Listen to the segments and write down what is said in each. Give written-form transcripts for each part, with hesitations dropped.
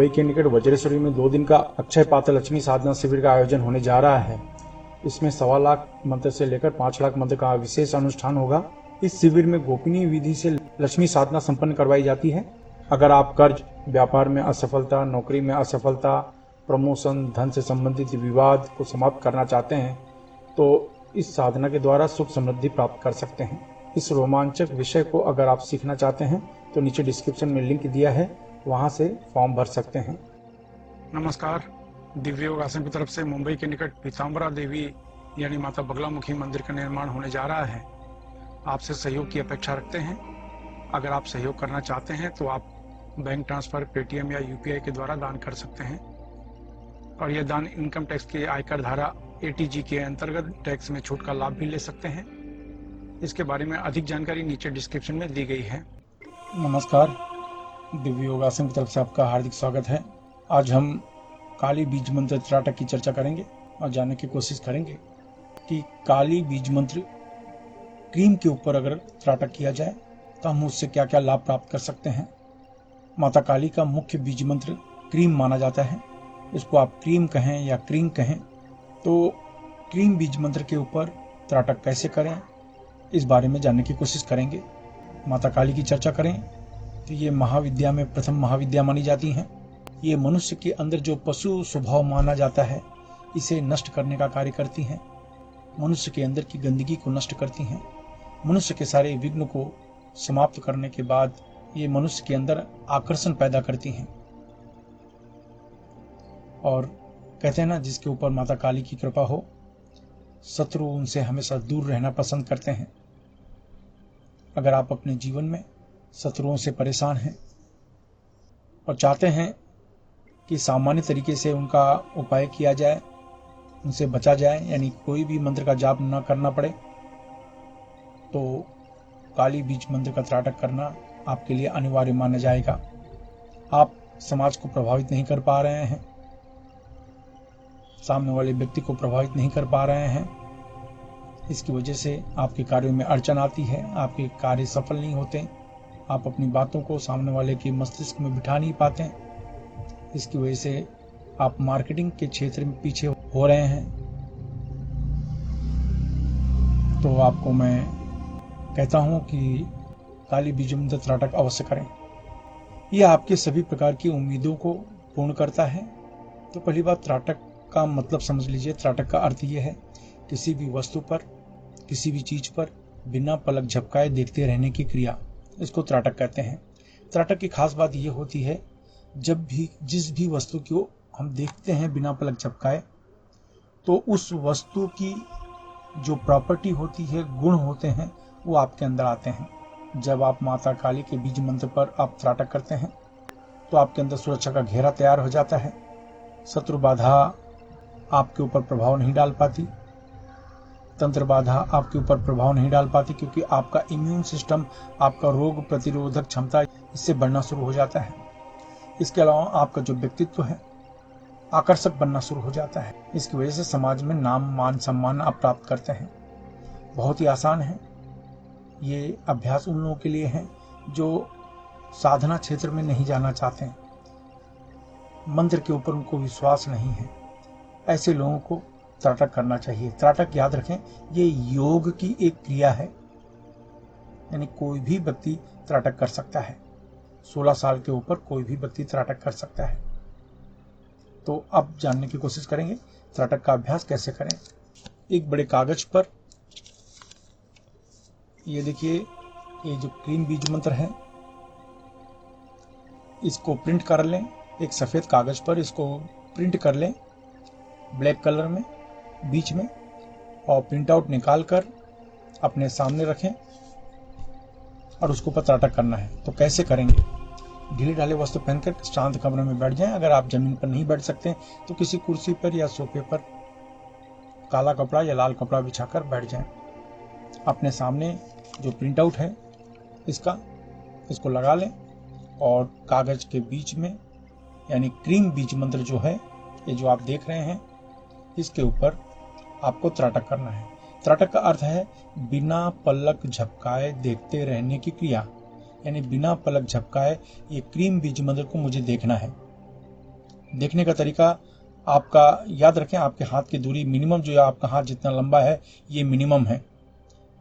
मुंबई के निकट वज्रेश्वरी में 2 दिन का अक्षय पात्र लक्ष्मी साधना शिविर का आयोजन होने जा रहा है। इसमें 1.25 लाख मंत्र से लेकर 5 लाख मंत्र का विशेष अनुष्ठान होगा। इस शिविर में गोपनीय विधि से लक्ष्मी साधना संपन्न करवाई जाती है। अगर आप कर्ज, व्यापार में असफलता, नौकरी में असफलता, प्रमोशन, धन से संबंधित विवाद को समाप्त करना चाहते हैं तो इस साधना के द्वारा सुख समृद्धि प्राप्त कर सकते हैं। इस रोमांचक विषय को अगर आप सीखना चाहते हैं तो नीचे डिस्क्रिप्शन में लिंक दिया है, वहां से फॉर्म भर सकते हैं। नमस्कार। दिव्य योग आश्रम की तरफ से मुंबई के निकट पीताम्बरा देवी यानी माता बगलामुखी मंदिर का निर्माण होने जा रहा है। आपसे सहयोग की अपेक्षा रखते हैं। अगर आप सहयोग करना चाहते हैं तो आप बैंक ट्रांसफर, पेटीएम या यूपीआई के द्वारा दान कर सकते हैं और यह दान इनकम टैक्स के आयकर धारा एटीजी के अंतर्गत टैक्स में छूट का लाभ भी ले सकते हैं। इसके बारे में अधिक जानकारी नीचे डिस्क्रिप्शन में दी गई है। नमस्कार, दिव्य योग आश्रम की तरफ से आपका हार्दिक स्वागत है। आज हम काली बीज मंत्र त्राटक की चर्चा करेंगे और जानने की कोशिश करेंगे कि काली बीज मंत्र क्रीम के ऊपर अगर त्राटक किया जाए तो हम उससे क्या क्या लाभ प्राप्त कर सकते हैं। माता काली का मुख्य बीज मंत्र क्रीम माना जाता है। इसको आप क्रीम कहें या क्रीम कहें, तो क्रीम बीज मंत्र के ऊपर त्राटक कैसे करें, इस बारे में जानने की कोशिश करेंगे। माता काली की चर्चा करें तो ये महाविद्या में प्रथम महाविद्या मानी जाती हैं। ये मनुष्य के अंदर जो पशु स्वभाव माना जाता है, इसे नष्ट करने का कार्य करती हैं। मनुष्य के अंदर की गंदगी को नष्ट करती हैं। मनुष्य के सारे विघ्न को समाप्त करने के बाद ये मनुष्य के अंदर आकर्षण पैदा करती हैं। और कहते हैं ना, जिसके ऊपर माता काली की कृपा हो, शत्रु उनसे हमेशा दूर रहना पसंद करते हैं। अगर आप अपने जीवन में शत्रुओं से परेशान हैं और चाहते हैं कि सामान्य तरीके से उनका उपाय किया जाए, उनसे बचा जाए, यानी कोई भी मंत्र का जाप न करना पड़े, तो काली बीज मंत्र का त्राटक करना आपके लिए अनिवार्य माना जाएगा। आप समाज को प्रभावित नहीं कर पा रहे हैं, सामने वाले व्यक्ति को प्रभावित नहीं कर पा रहे हैं, इसकी वजह से आपके कार्यों में अड़चन आती है, आपके कार्य सफल नहीं होते, आप अपनी बातों को सामने वाले के मस्तिष्क में बिठा नहीं पाते, इसकी वजह से आप मार्केटिंग के क्षेत्र में पीछे हो रहे हैं। तो आपको मैं कहता हूं कि काली बीज मंत्र त्राटक अवश्य करें। यह आपके सभी प्रकार की उम्मीदों को पूर्ण करता है। तो पहली बात, त्राटक का मतलब समझ लीजिए। त्राटक का अर्थ यह है किसी भी वस्तु पर, किसी भी चीज पर बिना पलक झपकाए देखते रहने की क्रिया, इसको त्राटक कहते हैं। त्राटक की खास बात यह होती है, जब भी जिस भी वस्तु को हम देखते हैं बिना पलक झपकाए, तो उस वस्तु की जो प्रॉपर्टी होती है, गुण होते हैं, वो आपके अंदर आते हैं। जब आप माता काली के बीज मंत्र पर आप त्राटक करते हैं तो आपके अंदर सुरक्षा का घेरा तैयार हो जाता है। शत्रु बाधा आपके ऊपर प्रभाव नहीं डाल पाती, तंत्र बाधा आपके ऊपर प्रभाव नहीं डाल पाती, क्योंकि आपका इम्यून सिस्टम, आपका रोग प्रतिरोधक क्षमता इससे बढ़ना शुरू हो जाता है। इसके अलावा आपका जो व्यक्तित्व है आकर्षक बनना शुरू हो जाता है। इसकी वजह से समाज में नाम, मान, सम्मान आप प्राप्त करते हैं। बहुत ही आसान है ये अभ्यास उन लोगों के लिए है जो साधना क्षेत्र में नहीं जाना चाहते हैं, मंत्र के ऊपर उनको विश्वास नहीं है। ऐसे लोगों को त्राटक करना चाहिए। त्राटक याद रखें, ये योग की एक क्रिया है, यानी कोई भी व्यक्ति त्राटक कर सकता है। 16 साल के ऊपर कोई भी व्यक्ति त्राटक कर सकता है। तो अब जानने की कोशिश करेंगे त्राटक का अभ्यास कैसे करें। एक बड़े कागज पर ये देखिए, ये जो क्रीम बीज मंत्र है, इसको प्रिंट कर लें। एक सफेद कागज पर इसको प्रिंट कर लें ब्लैक कलर में बीच में, और प्रिंट आउट निकाल कर अपने सामने रखें और उसको पर त्राटक करना है। तो कैसे करेंगे? ढीले ढाले वस्त्र पहनकर शांत कमरे में बैठ जाएं। अगर आप जमीन पर नहीं बैठ सकते तो किसी कुर्सी पर या सोफे पर काला कपड़ा या लाल कपड़ा बिछाकर बैठ जाएं। अपने सामने जो प्रिंट आउट है इसको लगा लें और कागज के बीच में, यानी क्रीम बीज मंत्र जो है, ये जो आप देख रहे हैं, इसके ऊपर आपको त्राटक करना है। त्राटक का अर्थ है बिना पलक झपकाए देखते रहने की क्रिया, यानी बिना पलक झपकाए ये क्रीम बीज मंत्र को मुझे देखना है। देखने का तरीका आपका याद रखें, आपके हाथ की दूरी मिनिमम जो है, आपका हाथ जितना लंबा है ये मिनिमम है।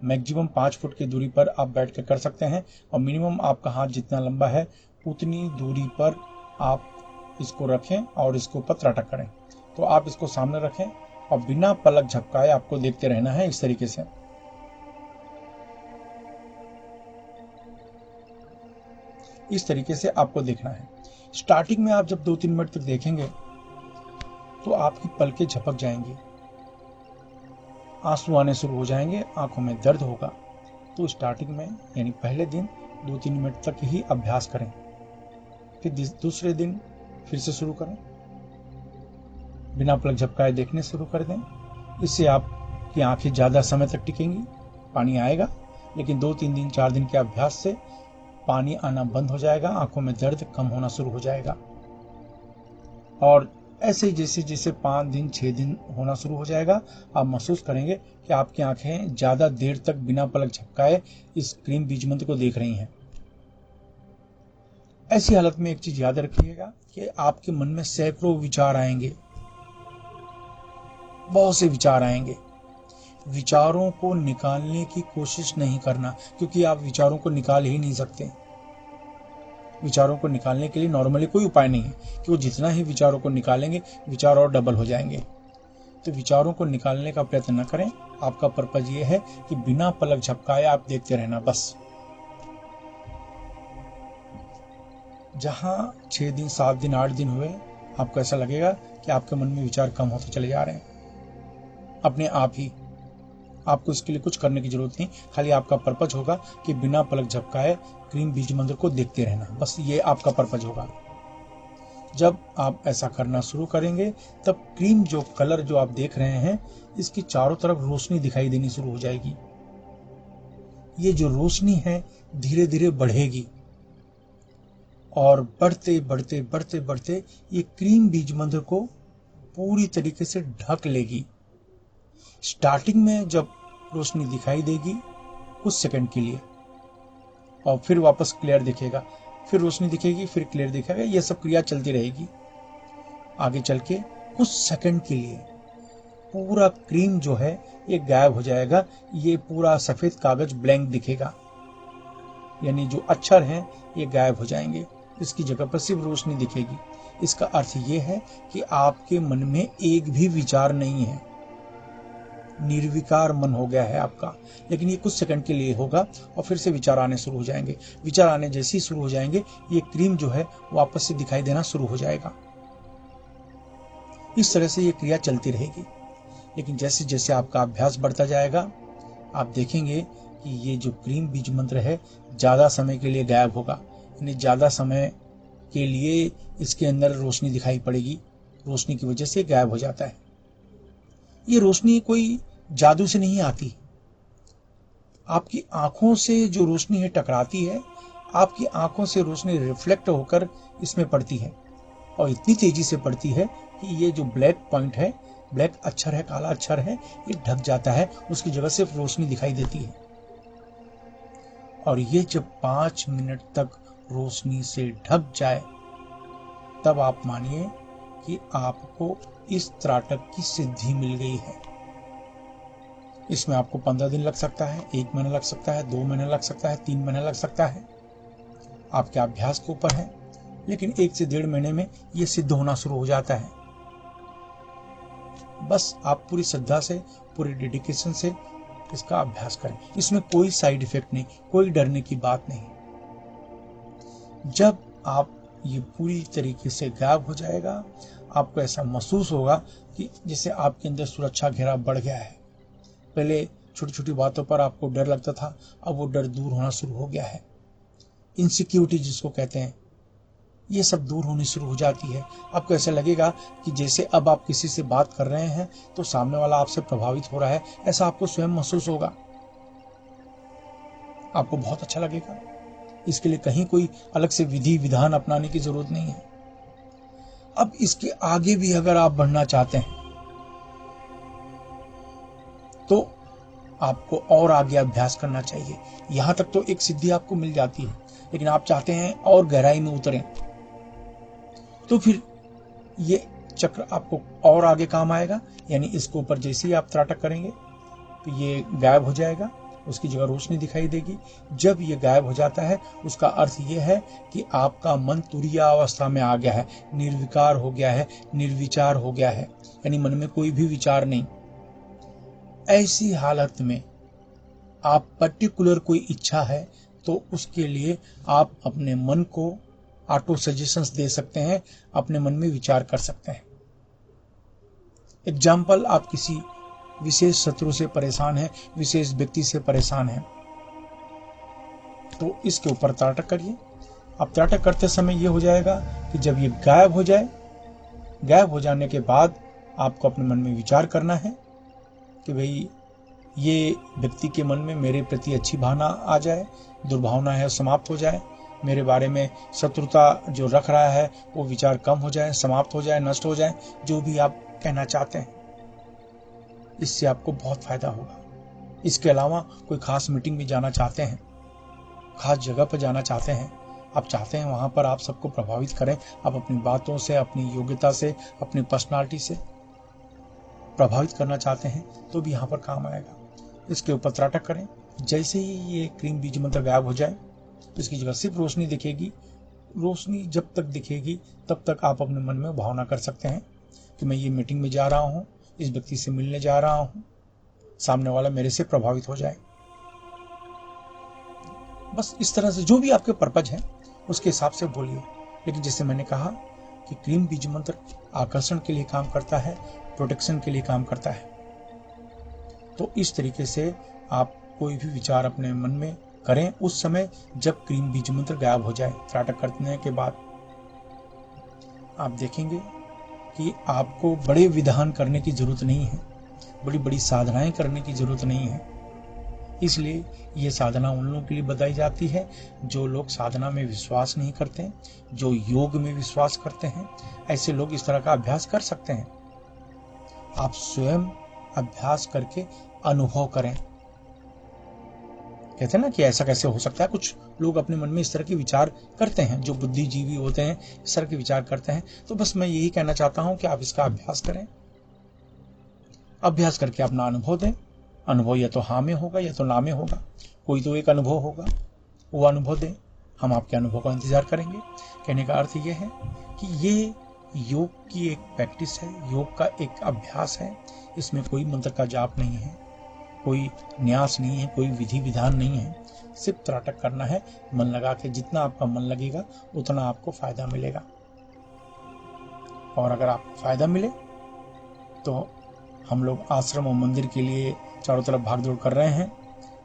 मैक्सिमम 5 फुट की दूरी पर आप बैठ कर कर सकते हैं और मिनिमम आपका हाथ जितना लंबा है उतनी दूरी पर आप इसको रखें और इसके ऊपर त्राटक करें। तो आप इसको सामने रखें और बिना पलक झपकाए आपको देखते रहना है इस तरीके से। इस तरीके से आपको देखना है। स्टार्टिंग में आप जब 2-3 मिनट तक देखेंगे तो आपकी पलकें झपक जाएंगी, आंसू आने शुरू हो जाएंगे, आंखों में दर्द होगा। तो स्टार्टिंग में यानी पहले दिन 2-3 मिनट तक ही अभ्यास करें, फिर दूसरे दिन फिर से शुरू करें, बिना पलक झपकाए देखने शुरू कर दें। इससे आपकी आंखें ज़्यादा समय तक टिकेंगी, पानी आएगा, लेकिन 2-3 दिन 4 दिन के अभ्यास से पानी आना बंद हो जाएगा, आंखों में दर्द कम होना शुरू हो जाएगा। और ऐसे जैसे जैसे 5 दिन 6 दिन होना शुरू हो जाएगा, आप महसूस करेंगे कि आपकी आंखें ज़्यादा देर तक बिना पलक झपकाए इस क्रीम बीज मंत्र को देख रही हैं। ऐसी हालत में एक चीज याद रखिएगा कि आपके मन में सैकड़ों विचार आएंगे, बहुत से विचार आएंगे। विचारों को निकालने की कोशिश नहीं करना, क्योंकि आप विचारों को निकाल ही नहीं सकते। विचारों को निकालने के लिए नॉर्मली कोई उपाय नहीं है कि वो जितना ही विचारों को निकालेंगे विचार और डबल हो जाएंगे। तो विचारों को निकालने का प्रयत्न न करें। आपका पर्पज ये है कि बिना पलक झपकाए आप देखते रहना बस। जहां 6 दिन 7 दिन 8 दिन हुए, आपको ऐसा लगेगा कि आपके मन में विचार कम होते चले जा रहे हैं अपने आप ही। आपको इसके लिए कुछ करने की जरूरत नहीं, खाली आपका पर्पज होगा कि बिना पलक झपकाए क्रीम बीज मंत्र को देखते रहना, बस ये आपका पर्पज होगा। जब आप ऐसा करना शुरू करेंगे तब क्रीम जो कलर जो आप देख रहे हैं इसकी चारों तरफ रोशनी दिखाई देनी शुरू हो जाएगी। ये जो रोशनी है धीरे धीरे बढ़ेगी और बढ़ते बढ़ते बढ़ते बढ़ते ये क्रीम बीज मंत्र को पूरी तरीके से ढक लेगी। स्टार्टिंग में जब रोशनी दिखाई देगी कुछ सेकंड के लिए और फिर वापस क्लियर दिखेगा, फिर रोशनी दिखेगी, फिर क्लियर दिखेगा, यह सब क्रिया चलती रहेगी। आगे चल के कुछ सेकंड के लिए पूरा क्रीम जो है ये गायब हो जाएगा, ये पूरा सफेद कागज ब्लैंक दिखेगा, यानी जो अक्षर हैं ये गायब हो जाएंगे, इसकी जगह पर सिर्फ रोशनी दिखेगी। इसका अर्थ ये है कि आपके मन में एक भी विचार नहीं है, निर्विकार मन हो गया है आपका। लेकिन ये कुछ सेकंड के लिए होगा और फिर से विचार आने शुरू हो जाएंगे। विचार आने जैसे ही शुरू हो जाएंगे ये क्रीम जो है वापस से दिखाई देना शुरू हो जाएगा। इस तरह से ये क्रिया चलती रहेगी। लेकिन जैसे जैसे आपका अभ्यास बढ़ता जाएगा आप देखेंगे कि ये जो क्रीम बीज मंत्र है ज्यादा समय के लिए गायब होगा, यानी ज्यादा समय के लिए इसके अंदर रोशनी दिखाई पड़ेगी, रोशनी की वजह से गायब हो जाता है। ये रोशनी कोई जादू से नहीं आती, आपकी आंखों से जो रोशनी है टकराती है, आपकी आंखों से रोशनी रिफ्लेक्ट होकर इसमें पड़ती है और इतनी तेजी से पड़ती है कि ये जो ब्लैक पॉइंट है, ब्लैक अक्षर है, काला अक्षर है, ये ढक जाता है, उसकी जगह सिर्फ रोशनी दिखाई देती है। और ये जब 5 मिनट तक रोशनी से ढक जाए तब आप मानिए कि आपको इस त्राटक की सिद्धि मिल गई है। इसमें आपको 15 दिन लग सकता है, 1 महीना लग सकता है, 2 महीने लग सकता है, 3 महीने लग सकता है, आपके अभ्यास के ऊपर है। लेकिन 1 से 1.5 महीने में यह सिद्ध होना शुरू हो जाता है। बस आप पूरी श्रद्धा से, पूरी डेडिकेशन से इसका अभ्यास करें। इसमें कोई साइड इफेक्ट नहीं, कोई डरने की बात नहीं। जब आप ये पूरी तरीके से गायब हो जाएगा, आपको ऐसा महसूस होगा कि जैसे आपके अंदर सुरक्षा घेरा बढ़ गया है। पहले छोटी छोटी बातों पर आपको डर लगता था, अब वो डर दूर होना शुरू हो गया है। इनसिक्योरिटी जिसको कहते हैं, ये सब दूर होनी शुरू हो जाती है। आपको ऐसा लगेगा कि जैसे अब आप किसी से बात कर रहे हैं तो सामने वाला आपसे प्रभावित हो रहा है, ऐसा आपको स्वयं महसूस होगा। आपको बहुत अच्छा लगेगा। इसके लिए कहीं कोई अलग से विधि विधान अपनाने की जरूरत नहीं है। अब इसके आगे भी अगर आप बढ़ना चाहते हैं तो आपको और आगे अभ्यास करना चाहिए। यहां तक तो एक सिद्धि आपको मिल जाती है, लेकिन आप चाहते हैं और गहराई में उतरें तो फिर ये चक्र आपको और आगे काम आएगा। यानी इसके ऊपर जैसे ही आप त्राटक करेंगे तो ये गायब हो जाएगा, उसकी जगह रोशनी दिखाई देगी। जब ये गायब हो जाता है उसका अर्थ ये है कि आपका मन तुरीय अवस्था में आ गया है, निर्विकार हो गया है, निर्विचार हो गया है, यानी मन में कोई भी विचार नहीं। ऐसी हालत में आप पर्टिकुलर कोई इच्छा है तो उसके लिए आप अपने मन को ऑटो सजेशंस दे सकते हैं, अपने मन में विचार कर सकते हैं। एग्जाम्पल, आप किसी विशेष शत्रु से परेशान है, विशेष व्यक्ति से परेशान है, तो इसके ऊपर त्राटक करिए। अब त्राटक करते समय यह हो जाएगा कि जब ये गायब हो जाए, गायब हो जाने के बाद आपको अपने मन में विचार करना है कि भाई ये व्यक्ति के मन में मेरे प्रति अच्छी भावना आ जाए, दुर्भावना है समाप्त हो जाए, मेरे बारे में शत्रुता जो रख रहा है वो विचार कम हो जाए, समाप्त हो जाए, नष्ट हो जाए, जो भी आप कहना चाहते हैं। इससे आपको बहुत फायदा होगा। इसके अलावा कोई खास मीटिंग में जाना चाहते हैं, खास जगह पर जाना चाहते हैं, आप चाहते हैं वहां पर आप सबको प्रभावित करें, आप अपनी बातों से, अपनी योग्यता से, अपनी पर्सनालिटी से प्रभावित करना चाहते हैं, तो भी यहाँ पर काम आएगा। इसके ऊपर त्राटक करें। जैसे ही ये क्रीम बीज मंत्र गायब हो जाए, इसकी जगह सिर्फ रोशनी दिखेगी। रोशनी जब तक दिखेगी तब तक आप अपने मन में भावना कर सकते हैं कि मैं ये मीटिंग में जा रहा हूँ, इस व्यक्ति से मिलने जा रहा हूँ, सामने वाला मेरे से प्रभावित हो जाए। बस इस तरह से जो भी आपके पर्पज है उसके हिसाब से बोलिए। लेकिन जैसे मैंने कहा कि क्रीम बीज मंत्र आकर्षण के लिए काम करता है, प्रोटेक्शन के लिए काम करता है। तो इस तरीके से आप कोई भी विचार अपने मन में करें उस समय जब क्रीम बीज मंत्र गायब हो जाए। त्राटक करने के बाद आप देखेंगे कि आपको बड़े विधान करने की जरूरत नहीं है, बड़ी बड़ी साधनाएं करने की जरूरत नहीं है। इसलिए ये साधना उन लोगों के लिए बताई जाती है जो लोग साधना में विश्वास नहीं करते, जो योग में विश्वास करते हैं। ऐसे लोग इस तरह का अभ्यास कर सकते हैं। आप स्वयं अभ्यास करके अनुभव करें। कहते हैं ना कि ऐसा कैसे हो सकता है। कुछ लोग अपने मन में इस तरह के विचार करते हैं, जो बुद्धिजीवी होते हैं इस तरह के विचार करते हैं। तो बस मैं यही कहना चाहता हूं कि आप इसका अभ्यास करें, अभ्यास करके अपना अनुभव दें। अनुभव या तो हाँ में होगा या तो ना में होगा, कोई तो एक अनुभव होगा, वो अनुभव दें। हम आपके अनुभव का इंतजार करेंगे। कहने का अर्थ ये है कि ये योग की एक प्रैक्टिस है, योग का एक अभ्यास है। इसमें कोई मंत्र का जाप नहीं है, कोई न्यास नहीं है, कोई विधि विधान नहीं है। सिर्फ त्राटक करना है मन लगा के। जितना आपका मन लगेगा उतना आपको फायदा मिलेगा। और अगर आपको फायदा मिले तो हम लोग आश्रम और मंदिर के लिए चारों तरफ भागदौड़ कर रहे हैं।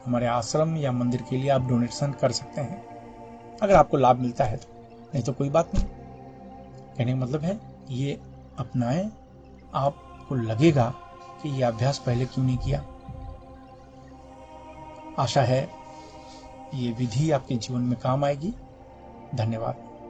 हमारे आश्रम या मंदिर के लिए आप डोनेशन कर सकते हैं अगर आपको लाभ मिलता है तो, नहीं तो कोई बात नहीं। कहने का मतलब है ये अपनाएं, आपको लगेगा कि ये अभ्यास पहले क्यों नहीं किया। आशा है ये विधि आपके जीवन में काम आएगी। धन्यवाद।